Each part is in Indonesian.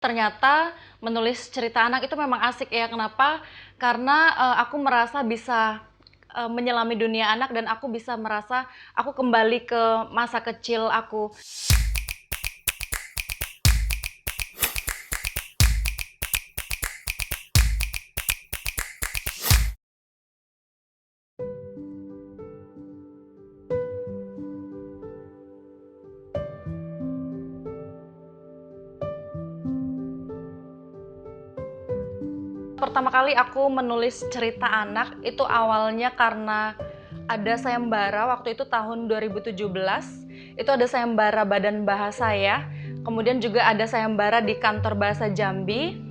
Ternyata menulis cerita anak itu memang asik ya, kenapa? Karena, aku merasa bisa, menyelami dunia anak dan aku bisa merasa aku kembali ke masa kecil aku. Pertama kali aku menulis cerita anak itu awalnya karena ada sayembara waktu itu tahun 2017, itu ada sayembara Badan Bahasa ya, kemudian juga ada sayembara di Kantor Bahasa Jambi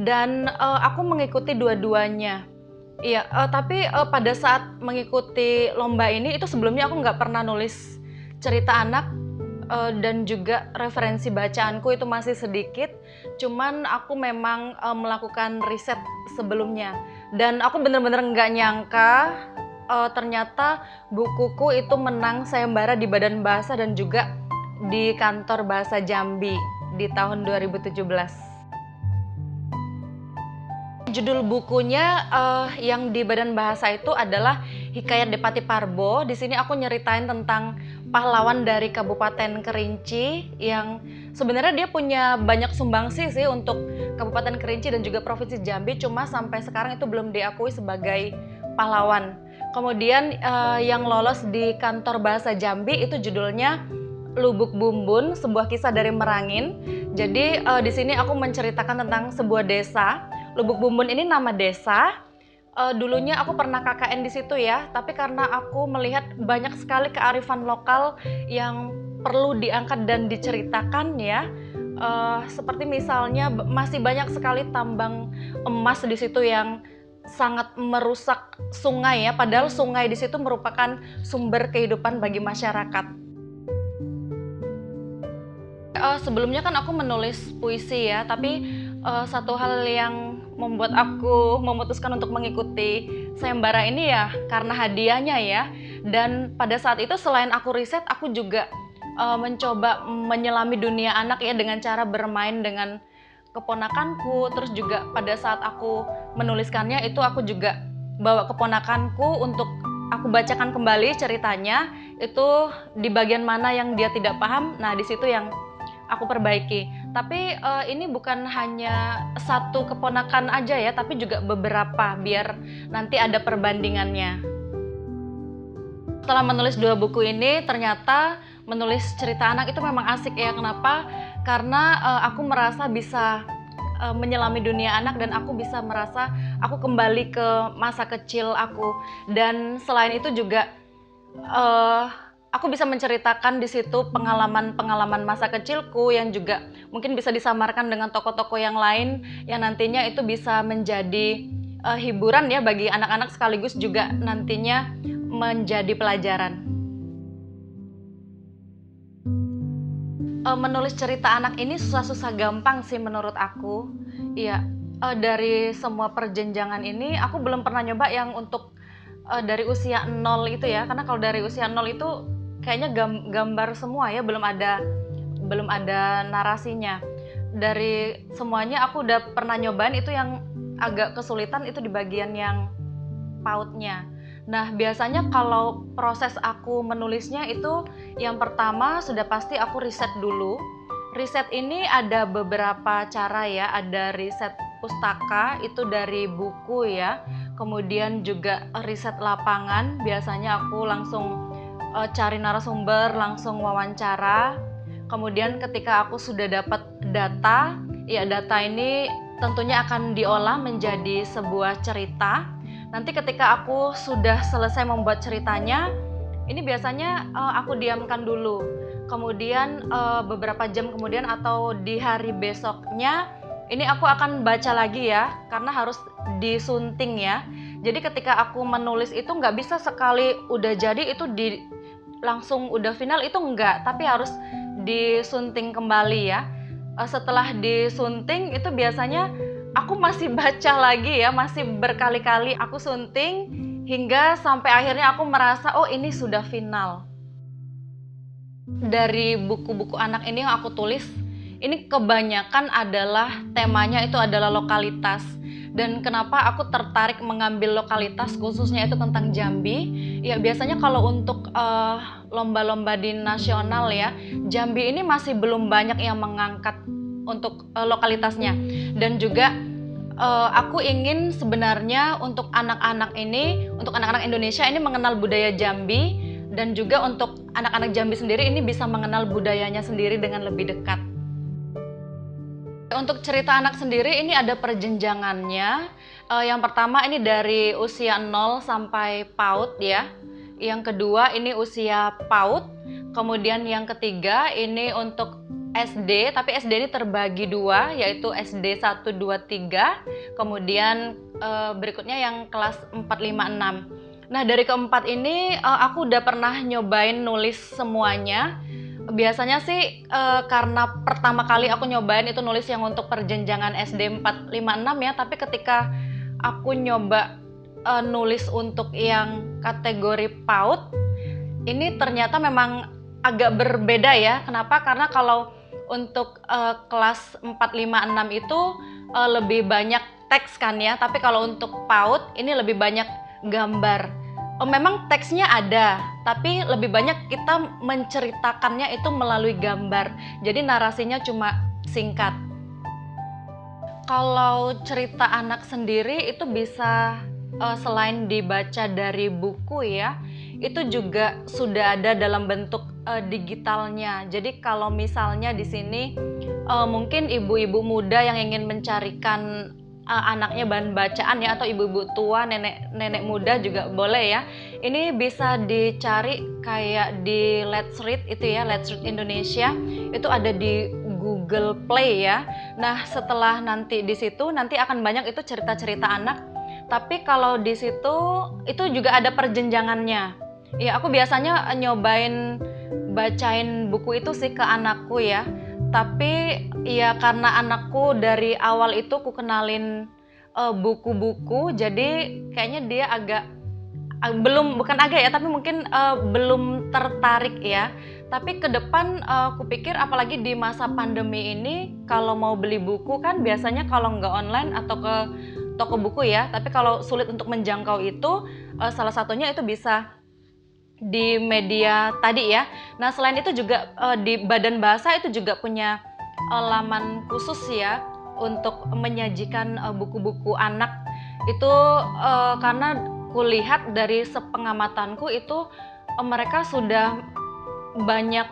dan, aku mengikuti dua-duanya. Iya, tapi, pada saat mengikuti lomba ini, itu sebelumnya aku nggak pernah nulis cerita anak, dan juga referensi bacaanku itu masih sedikit, cuman aku memang, melakukan riset sebelumnya. Dan aku bener-bener nggak nyangka, ternyata bukuku itu menang sayembara di Badan Bahasa dan juga di Kantor Bahasa Jambi di tahun 2017. Judul bukunya, yang di Badan Bahasa itu adalah Hikayat Depati Parbo. Di sini aku nyeritain tentang pahlawan dari Kabupaten Kerinci yang sebenarnya dia punya banyak sumbangsi sih untuk Kabupaten Kerinci dan juga Provinsi Jambi, cuma sampai sekarang itu belum diakui sebagai pahlawan. Kemudian, yang lolos di Kantor Bahasa Jambi itu judulnya Lubuk Bumbun, sebuah kisah dari Merangin. Jadi, di sini aku menceritakan tentang sebuah desa. Lubuk Bumbun ini nama desa. Dulunya aku pernah KKN di situ ya, tapi karena aku melihat banyak sekali kearifan lokal yang perlu diangkat dan diceritakan ya. Seperti misalnya masih banyak sekali tambang emas di situ yang sangat merusak sungai ya, padahal sungai di situ merupakan sumber kehidupan bagi masyarakat. Sebelumnya kan aku menulis puisi ya, tapi, satu hal yang membuat aku memutuskan untuk mengikuti sayembara ini ya karena hadiahnya ya. Dan pada saat itu selain aku riset, aku juga, mencoba menyelami dunia anak ya dengan cara bermain dengan keponakanku. Terus juga pada saat aku menuliskannya itu aku juga bawa keponakanku untuk aku bacakan kembali ceritanya, itu di bagian mana yang dia tidak paham, nah di situ yang aku perbaiki. Tapi, ini bukan hanya satu keponakan aja ya, tapi juga beberapa, biar nanti ada perbandingannya. Setelah menulis 2 buku ini, ternyata menulis cerita anak itu memang asik ya, kenapa? Karena, aku merasa bisa, menyelami dunia anak dan aku bisa merasa aku kembali ke masa kecil aku. Dan selain itu juga, aku bisa menceritakan di situ pengalaman-pengalaman masa kecilku yang juga mungkin bisa disamarkan dengan tokoh-tokoh yang lain yang nantinya itu bisa menjadi, hiburan ya bagi anak-anak sekaligus juga nantinya menjadi pelajaran. Menulis cerita anak ini susah-susah gampang sih menurut aku. Iya, dari semua perjenjangan ini aku belum pernah nyoba yang untuk, dari usia 0 itu ya, karena kalau dari usia 0 itu kayaknya gambar semua ya, belum ada narasinya. Dari semuanya aku udah pernah nyobain, itu yang agak kesulitan itu di bagian yang pautnya. Nah, biasanya kalau proses aku menulisnya itu yang pertama sudah pasti aku riset dulu. Riset ini ada beberapa cara ya, ada riset pustaka itu dari buku ya. Kemudian juga riset lapangan, biasanya aku langsung cari narasumber, langsung wawancara. Kemudian ketika aku sudah dapat data, ya data ini tentunya akan diolah menjadi sebuah cerita. Nanti ketika aku sudah selesai membuat ceritanya, ini biasanya aku diamkan dulu. Kemudian beberapa jam kemudian atau di hari besoknya, ini aku akan baca lagi ya, karena harus disunting ya. Jadi ketika aku menulis itu nggak bisa sekali udah jadi itu langsung udah final, itu enggak, tapi harus disunting kembali ya. Setelah disunting itu biasanya aku masih baca lagi ya, masih berkali-kali aku sunting hingga sampai akhirnya aku merasa, oh ini sudah final. Dari buku-buku anak ini yang aku tulis, ini kebanyakan adalah temanya itu adalah lokalitas. Dan kenapa aku tertarik mengambil lokalitas khususnya itu tentang Jambi? Ya biasanya kalau untuk lomba-lomba di nasional ya, Jambi ini masih belum banyak yang mengangkat untuk lokalitasnya. Dan juga aku ingin sebenarnya untuk anak-anak ini, untuk anak-anak Indonesia ini mengenal budaya Jambi, dan juga untuk anak-anak Jambi sendiri ini bisa mengenal budayanya sendiri dengan lebih dekat. Untuk cerita anak sendiri ini ada perjenjangannya. Yang pertama ini dari usia 0 sampai PAUD ya. Yang kedua ini usia PAUD. Kemudian yang ketiga ini untuk SD, tapi SD ini terbagi dua, yaitu SD 1, 2, 3. Kemudian berikutnya yang kelas 4, 5, 6. Nah dari keempat ini aku udah pernah nyobain nulis semuanya. Biasanya sih karena pertama kali aku nyobain itu nulis yang untuk perjenjangan SD 4, 5, 6 ya, tapi ketika aku nyoba nulis untuk yang kategori PAUD, ini ternyata memang agak berbeda ya. Kenapa? Karena kalau untuk kelas 4, 5, 6 itu lebih banyak teks kan ya, tapi kalau untuk PAUD ini lebih banyak gambar. Memang teksnya ada, tapi lebih banyak kita menceritakannya itu melalui gambar. Jadi narasinya cuma singkat. Kalau cerita anak sendiri itu bisa selain dibaca dari buku ya, itu juga sudah ada dalam bentuk digitalnya. Jadi kalau misalnya di sini mungkin ibu-ibu muda yang ingin mencarikan anaknya bahan bacaan ya, atau ibu-ibu tua, nenek muda juga boleh ya. Ini bisa dicari kayak di Let's Read itu ya, Let's Read Indonesia. Itu ada di Google Play ya. Nah, setelah nanti di situ nanti akan banyak itu cerita-cerita anak. Tapi kalau di situ itu juga ada perjenjangannya. Ya, aku biasanya nyobain bacain buku itu sih ke anakku ya. Tapi ya karena anakku dari awal itu ku kenalin buku-buku, jadi kayaknya dia agak bukan agak ya, tapi mungkin belum tertarik ya. Tapi ke depan kupikir apalagi di masa pandemi ini, kalau mau beli buku kan biasanya kalau nggak online atau ke toko buku ya. Tapi kalau sulit untuk menjangkau itu, salah satunya itu bisa di media tadi ya. Nah selain itu juga di Badan Bahasa itu juga punya laman khusus ya untuk menyajikan buku-buku anak itu, karena kulihat dari sepengamatanku itu mereka sudah banyak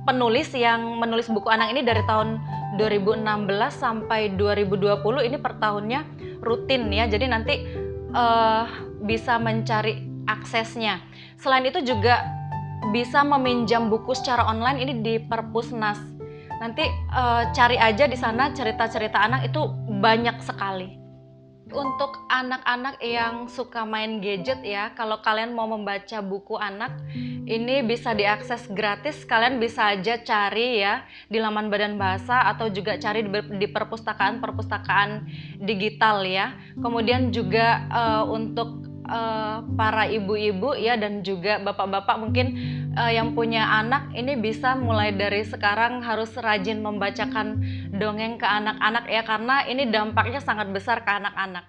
penulis yang menulis buku anak ini dari tahun 2016 sampai 2020 ini per tahunnya rutin ya. Jadi nanti bisa mencari aksesnya. Selain itu juga bisa meminjam buku secara online ini di Perpusnas. Nanti cari aja di sana cerita-cerita anak itu banyak sekali. Untuk anak-anak yang suka main gadget ya, kalau kalian mau membaca buku anak, ini bisa diakses gratis. Kalian bisa aja cari ya di laman Badan Bahasa atau juga cari di perpustakaan digital ya. Kemudian juga untuk para ibu-ibu ya dan juga bapak-bapak mungkin yang punya anak, ini bisa mulai dari sekarang harus rajin membacakan dongeng ke anak-anak ya, karena ini dampaknya sangat besar ke anak-anak.